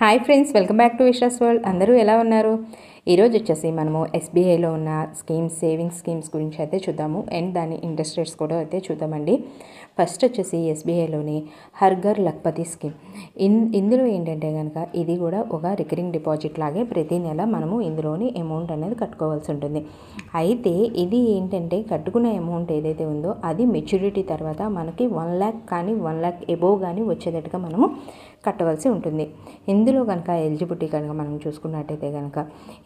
Hi friends, welcome back to Vishwas world. అందరూ ఎలా ఉన్నారు? ఈరోజు వచ్చేసి మనము ఎస్బీఐలో ఉన్న సేవింగ్స్ స్కీమ్స్ గురించి అయితే చూద్దాము అండ్ దాని ఇంట్రెస్ట్ రేట్స్ కూడా అయితే చూద్దామండి. ఫస్ట్ వచ్చేసి ఎస్బీఐలోని హర్ ఘర్ లఖ్పతి స్కీమ్. ఇందులో ఏంటంటే కనుక ఇది కూడా ఒక రికరింగ్ డిపాజిట్ లాగే ప్రతి నెల మనము ఇందులోని అమౌంట్ అనేది కట్టుకోవాల్సి ఉంటుంది. అయితే ఇది ఏంటంటే కట్టుకున్న అమౌంట్ ఏదైతే ఉందో అది మెచ్యూరిటీ తర్వాత మనకి 1 lakh కానీ 1 lakh ఎబోవ్ కానీ వచ్చేటట్టుగా మనము కట్టవలసి ఉంటుంది. ఇందులో కనుక ఎలిజిబిలిటీ కనుక మనం చూసుకున్నట్టయితే కనుక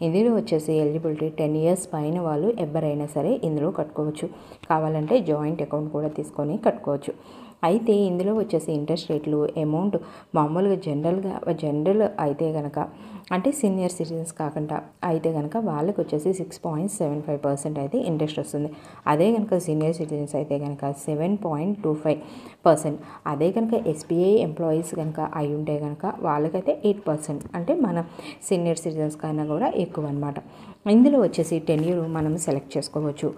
ఇందులో వచ్చేసి ఎలిజిబిలిటీ 10 years పైన వాళ్ళు ఎవరైనా సరే ఇందులో కట్టుకోవచ్చు. కావాలంటే జాయింట్ అకౌంట్ కూడా తీసుకొని కట్టుకోవచ్చు. అయితే ఇందులో వచ్చేసి ఇంట్రెస్ట్ రేట్లు అమౌంట్ మామూలుగా జనరల్ అయితే కనుక అంటే సీనియర్ సిటిజన్స్ కాకుండా అయితే కనుక వాళ్ళకి వచ్చేసి 6.75% అయితే ఇంట్రెస్ట్ వస్తుంది. అదే కనుక సీనియర్ సిటిజన్స్ అయితే కనుక 7.25%. అదే కనుక ఎస్బీఐ ఎంప్లాయీస్ కనుక అయి ఉంటే కనుక వాళ్ళకైతే 8%. అంటే మన సీనియర్ సిటిజన్స్ కన్నా కూడా ఎక్కువ అనమాట. ఇందులో వచ్చేసి టెన్యూర్ మనం సెలెక్ట్ చేసుకోవచ్చు.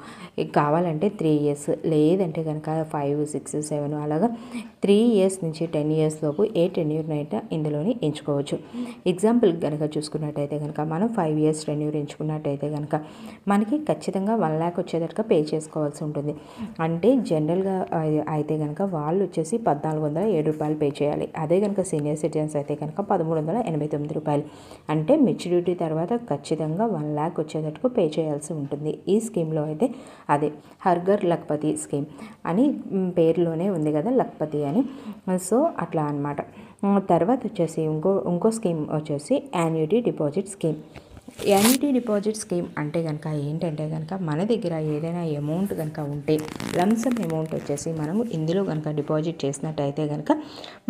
కావాలంటే 3 years, లేదంటే కనుక 5, 6, 7 అలాగా 3 years నుంచి 10 years లోపు ఏ టెన్యూర్నైతే ఇందులోని ఎంచుకోవచ్చు. ఎగ్జాంపుల్ కనుక చూసుకున్నట్టయితే కనుక మనం 5 years టెన్యూర్ ఎంచుకున్నట్టయితే కనుక మనకి ఖచ్చితంగా 1 lakh వచ్చేటట్టుగా పే చేసుకోవాల్సి ఉంటుంది. అంటే జనరల్గా అయితే కనుక వాళ్ళు వచ్చేసి ₹1,407 పే చేయాలి. అదే కనుక సీనియర్ సిటిజన్స్ అయితే కనుక ₹1,389. అంటే మెచ్యూరిటీ తర్వాత ఖచ్చితంగా 1 lakh వచ్చేటట్టుకు పే చేయాల్సి ఉంటుంది. ఈ స్కీమ్లో అయితే అదే హర్ ఘర్ లఖ్పతి స్కీమ్ అని పేరులోనే ఉంది కదా, లఖ్పతి అని. సో అట్లా అనమాట. తర్వాత వచ్చేసి ఇంకో స్కీమ్ వచ్చేసి annuity deposit scheme. Annuity deposit scheme అంటే కనుక ఏంటంటే కనుక మన దగ్గర ఏదైనా అమౌంట్ కనుక ఉంటే లంసమ్ అమౌంట్ వచ్చేసి మనము ఇందులో కనుక డిపాజిట్ చేసినట్టయితే కనుక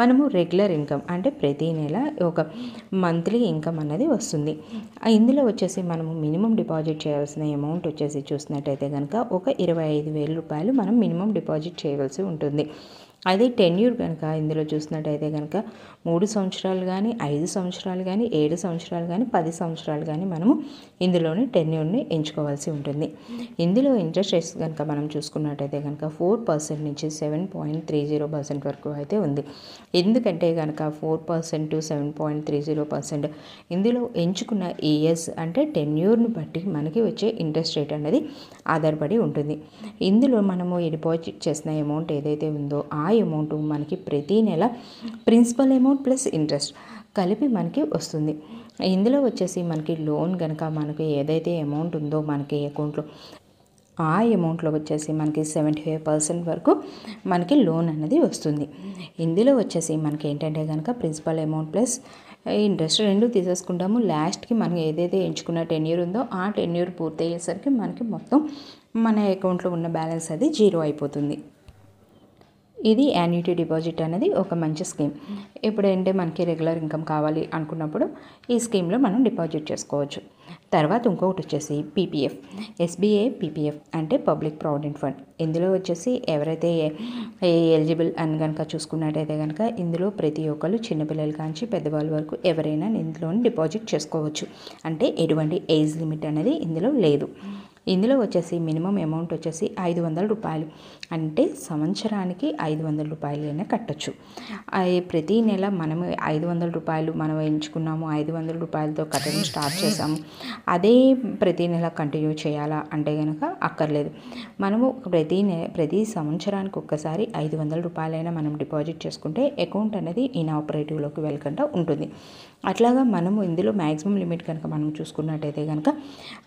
మనము రెగ్యులర్ ఇన్కమ్ అంటే ప్రతి నెల ఒక మంత్లీ ఇన్కమ్ అన్నది వస్తుంది. ఇందులో వచ్చేసి మనము మినిమం డిపాజిట్ చేయాల్సిన అమౌంట్ వచ్చేసి చూసినట్టయితే కనుక ఒక ₹25,000 మనం మినిమం డిపాజిట్ చేయవలసి ఉంటుంది. అదే టెన్యూర్ కనుక ఇందులో చూసినట్టయితే కనుక 3 సంవత్సరాలు కానీ 5 సంవత్సరాలు కానీ 7 సంవత్సరాలు కానీ 10 సంవత్సరాలు కానీ మనము ఇందులోని టెన్యూర్ని ఎంచుకోవాల్సి ఉంటుంది. ఇందులో ఇంట్రెస్ట్ రేట్స్ కనుక మనం చూసుకున్నట్టయితే కనుక 4% నుంచి 7.30% వరకు అయితే ఉంది. ఎందుకంటే కనుక 4% to 7.30% ఇందులో ఎంచుకున్న ఇయర్స్ అంటే టెన్యూర్ని బట్టి మనకి వచ్చే ఇంట్రెస్ట్ రేట్ అనేది ఆధారపడి ఉంటుంది. ఇందులో మనము డిపాజిట్ చేసిన అమౌంట్ ఏదైతే ఉందో ఆ అమౌంట్ మనకి ప్రతి నెల ప్రిన్సిపల్ అమౌంట్ ప్లస్ ఇంట్రెస్ట్ కలిపి మనకి వస్తుంది. ఇందులో వచ్చేసి మనకి లోన్ కనుక మనకి ఏదైతే అమౌంట్ ఉందో మనకి అకౌంట్లో ఆ అమౌంట్లో వచ్చేసి మనకి 75% వరకు మనకి లోన్ అనేది వస్తుంది. ఇందులో వచ్చేసి మనకి ఏంటంటే కనుక ప్రిన్సిపల్ అమౌంట్ ప్లస్ ఇంట్రెస్ట్ రెండు తీసేసుకుంటాము. లాస్ట్కి మనం ఏదైతే ఎంచుకున్న టెన్యూర్ ఉందో ఆ టెన్యూర్ పూర్తి అయ్యేసరికి మనకి మొత్తం మన అకౌంట్లో ఉన్న బ్యాలెన్స్ అది 0 అయిపోతుంది. ఇది యాన్యుటీ డిపాజిట్ అనేది ఒక మంచి స్కీమ్. ఎప్పుడంటే మనకి రెగ్యులర్ ఇన్కమ్ కావాలి అనుకున్నప్పుడు ఈ స్కీమ్లో మనం డిపాజిట్ చేసుకోవచ్చు. తర్వాత ఇంకొకటి వచ్చేసి పీపీఎఫ్, ఎస్బీఐ పీపీఎఫ్ అంటే పబ్లిక్ ప్రావిడెంట్ ఫండ్. ఇందులో వచ్చేసి ఎవరైతే ఎలిజిబుల్ అని కనుక చూసుకున్నట్టయితే కనుక ఇందులో ప్రతి ఒక్కరు చిన్నపిల్లల కాంచి పెద్దవాళ్ళ వరకు ఎవరైనా ఇందులో డిపాజిట్ చేసుకోవచ్చు. అంటే ఎటువంటి ఏజ్ లిమిట్ అనేది ఇందులో లేదు. ఇందులో వచ్చేసి మినిమం అమౌంట్ వచ్చేసి ₹500. అంటే సంవత్సరానికి ₹500 కట్టచ్చు. ప్రతి నెల మనము ₹500 మనం ఎంచుకున్నాము, ₹500తో కట్టడం స్టార్ట్ చేసాము. అదే ప్రతి నెల కంటిన్యూ చేయాలా అంటే కనుక అక్కర్లేదు. మనము ప్రతి సంవత్సరానికి ఒక్కసారి ₹500 మనం డిపాజిట్ చేసుకుంటే అకౌంట్ అనేది ఇన్ఆపరేటివ్లోకి వెళ్ళకుండా ఉంటుంది. అట్లాగా మనము ఇందులో మ్యాక్సిమం లిమిట్ కనుక మనం చూసుకున్నట్టయితే కనుక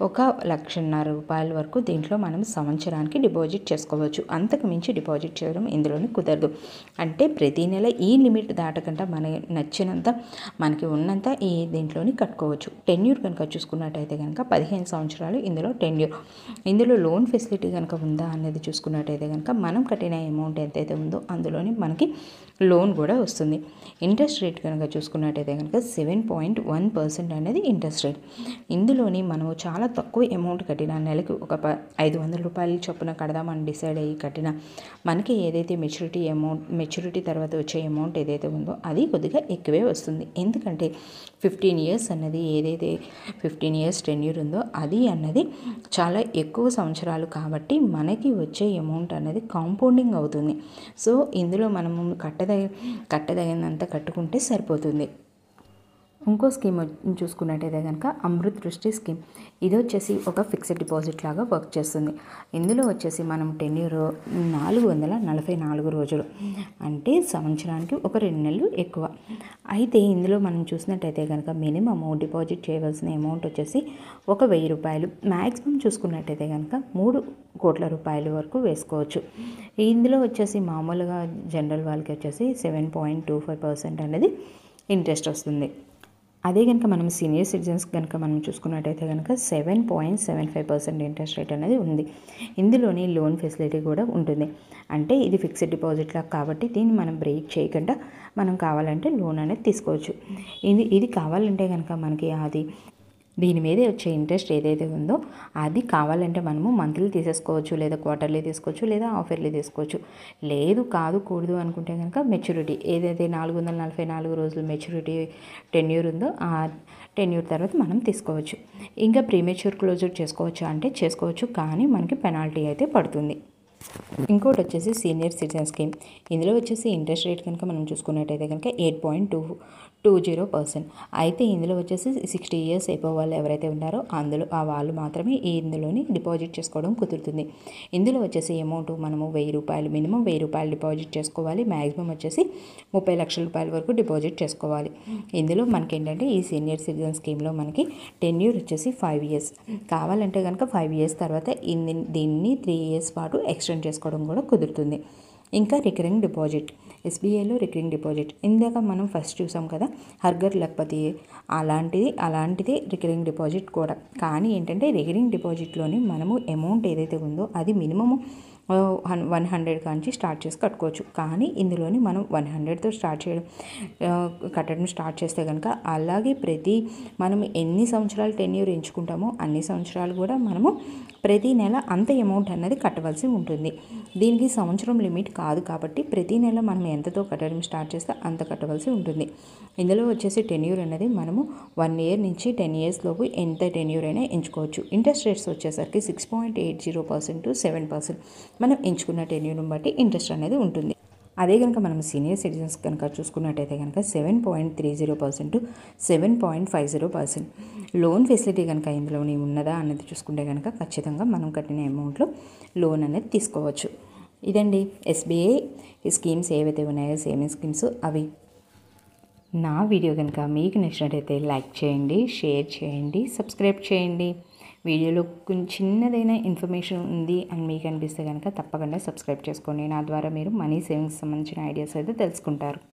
₹1,50,000 వరకు దీంట్లో మనం సంవత్సరానికి డిపాజిట్ చేసుకోవచ్చు. అంతకు మించి డిపాజిట్ చేయడం ఇందులోని కుదరదు. అంటే ప్రతి నెల ఈ లిమిట్ దాటకుండా మన నచ్చినంత మనకి ఉన్నంత ఈ దీంట్లోని కట్టుకోవచ్చు. టెన్యూర్ కనుక చూసుకున్నట్టయితే కనుక 15 సంవత్సరాలు ఇందులో టెన్యూర్. ఇందులో లోన్ ఫెసిలిటీ కనుక ఉందా అనేది చూసుకున్నట్టయితే కనుక మనం కట్టిన అమౌంట్ ఎంతైతే ఉందో అందులోని మనకి లోన్ కూడా వస్తుంది. ఇంట్రెస్ట్ రేట్ కనుక చూసుకున్నట్టయితే కనుక 7.1% అనేది ఇంట్రెస్ట్ రేట్. ఇందులోని మనము చాలా తక్కువ అమౌంట్ కట్టిన నెలకి ఒక ₹500 చొప్పున కడదామని డిసైడ్ అయ్యి కట్టిన మనకి ఏదైతే మెచ్యూరిటీ తర్వాత వచ్చే అమౌంట్ ఏదైతే ఉందో అది కొద్దిగా ఎక్కువే వస్తుంది. ఎందుకంటే 15 years అన్నది ఏదైతే 15 years టెన్యూర్ ఉందో అది అన్నది చాలా ఎక్కువ సంవత్సరాలు కాబట్టి మనకి వచ్చే అమౌంట్ అనేది కాంపౌండింగ్ అవుతుంది. సో ఇందులో మనము కట్టదగినంత కట్టుకుంటే సరిపోతుంది. ఇంకో స్కీమ్ చూసుకున్నట్టయితే కనుక అమృత్ దృష్టి స్కీమ్. ఇది వచ్చేసి ఒక ఫిక్స్డ్ డిపాజిట్ లాగా వర్క్ చేస్తుంది. ఇందులో వచ్చేసి మనం టెన్యూర్ 444 రోజులు, అంటే సంవత్సరానికి ఒక 2 నెలలు ఎక్కువ. అయితే ఇందులో మనం చూసినట్టయితే కనుక మినిమమ్ డిపాజిట్ చేయవలసిన అమౌంట్ వచ్చేసి ఒక 1000 రూపాయలు, మ్యాక్సిమం చూసుకున్నట్టయితే కనుక 3 కోట్ల రూపాయల వరకు వేసుకోవచ్చు. ఇందులో వచ్చేసి మామూలుగా జనరల్ వాళ్ళకి వచ్చేసి 7.25% అనేది ఇంట్రెస్ట్ వస్తుంది. అదే కనుక మనం సీనియర్ సిటిజన్స్ కనుక మనం చూసుకున్నట్టయితే కనుక 7.75% ఇంట్రెస్ట్ రేట్ అనేది ఉంది. ఇందులోని లోన్ ఫెసిలిటీ కూడా ఉంటుంది. అంటే ఇది ఫిక్స్డ్ డిపాజిట్ లాగా కాబట్టి దీన్ని మనం బ్రేక్ చేయకుండా మనం కావాలంటే లోన్ అనేది తీసుకోవచ్చు. ఇది కావాలంటే కనుక మనకి దీని మీదే వచ్చే ఇంట్రెస్ట్ ఏదైతే ఉందో అది కావాలంటే మనము మంత్లీ తీసేసుకోవచ్చు, లేదా క్వార్టర్లీ తీసుకోవచ్చు, లేదా హాఫ్ ఇయర్లీ తీసుకోవచ్చు. లేదు కూడదు అనుకుంటే కనుక మెచ్యూరిటీ ఏదైతే 444 రోజులు మెచ్యూరిటీ టెన్యూర్ ఉందో ఆ టెన్యూర్ తర్వాత మనం తీసుకోవచ్చు. ఇంకా ప్రీమెచ్యూర్ క్లోజర్ చేసుకోవచ్చు అంటే చేసుకోవచ్చు, కానీ మనకి పెనాల్టీ అయితే పడుతుంది. ఇంకోటి వచ్చేసి సీనియర్ సిటిజన్ స్కీమ్. ఇందులో వచ్చేసి ఇంట్రెస్ట్ రేట్ కనుక మనం చూసుకున్నట్టయితే కనుక 8.20%. అయితే ఇందులో వచ్చేసి 60 years అయిపోయే వాళ్ళు ఎవరైతే ఉన్నారో వాళ్ళు మాత్రమే ఇందులోని డిపాజిట్ చేసుకోవడం కుదురుతుంది. ఇందులో వచ్చేసి అమౌంట్ మనము 1000 రూపాయలు, మినిమం 1000 రూపాయలు డిపాజిట్ చేసుకోవాలి. మ్యాక్సిమం వచ్చేసి 30 లక్షల రూపాయల వరకు డిపాజిట్ చేసుకోవాలి. ఇందులో మనకి ఏంటంటే ఈ సీనియర్ సిటిజన్ స్కీమ్లో మనకి టెన్యూర్ వచ్చేసి 5 years, కావాలంటే కనుక 5 years తర్వాత దీన్ని 3 years పాటు ఎక్స్టెండ్ చేసుకోవడం కూడా కుదురుతుంది. ఇంకా రికరింగ్ డిపాజిట్, ఎస్బీఐలో రికరింగ్ డిపాజిట్ ఇందాక మనం ఫస్ట్ చూసాం కదా హర్ఘర్ లక్పతి, అలాంటిది రికరింగ్ డిపాజిట్ కూడా. కానీ ఏంటంటే రికరింగ్ డిపాజిట్లోని మనము అమౌంట్ ఏదైతే ఉందో అది మినిమము 100 కాంచి స్టార్ట్ చేసి కట్టుకోవచ్చు. కానీ ఇందులోని మనం 100తో కట్టడం స్టార్ట్ చేస్తే కనుక అలాగే మనం ఎన్ని సంవత్సరాలు టెన్యూర్ ఎంచుకుంటామో అన్ని సంవత్సరాలు కూడా మనము ప్రతి నెల అంత అమౌంట్ అన్నది కట్టవలసి ఉంటుంది. దీనికి సంవత్సరం లిమిట్ కాదు కాబట్టి ప్రతి నెల మనం ఎంతతో కట్టడం స్టార్ట్ చేస్తే అంత కట్టవలసి ఉంటుంది. ఇందులో వచ్చేసి టెన్యూర్ అనేది మనము 1 year నుంచి 10 years లోపు ఎంత టెన్యూర్ అయినా ఎంచుకోవచ్చు. ఇంట్రెస్ట్ రేట్స్ వచ్చేసరికి 6.80% to 7%. మనం ఎంచుకున్న టెన్యూర్ని బట్టి ఇంట్రెస్ట్ అనేది ఉంటుంది. అదే కనుక మనం సీనియర్ సిటిజన్స్ కనుక చూసుకున్నట్టయితే కనుక 7.30% to 7.50%. లోన్ ఫెసిలిటీ కనుక ఇందులోని ఉన్నదా అన్నది చూసుకుంటే కనుక ఖచ్చితంగా మనం కట్టిన అమౌంట్లో లోన్ అనేది తీసుకోవచ్చు. ఇదండి ఎస్బీఐ స్కీమ్స్ ఏవైతే ఉన్నాయో సేవింగ్ స్కీమ్స్ అవి. నా వీడియో కనుక మీకు నచ్చినట్టయితే లైక్ చేయండి, షేర్ చేయండి, సబ్స్క్రైబ్ చేయండి. వీడియోలో కొంచెం చిన్నదైన ఇన్ఫర్మేషన్ ఉంది అని మీకు అనిపిస్తే కనుక తప్పకుండా సబ్స్క్రైబ్ చేసుకోండి. నా ద్వారా మీరు మనీ సేవింగ్స్ సంబంధించిన ఐడియాస్ అయితే తెలుసుకుంటారు.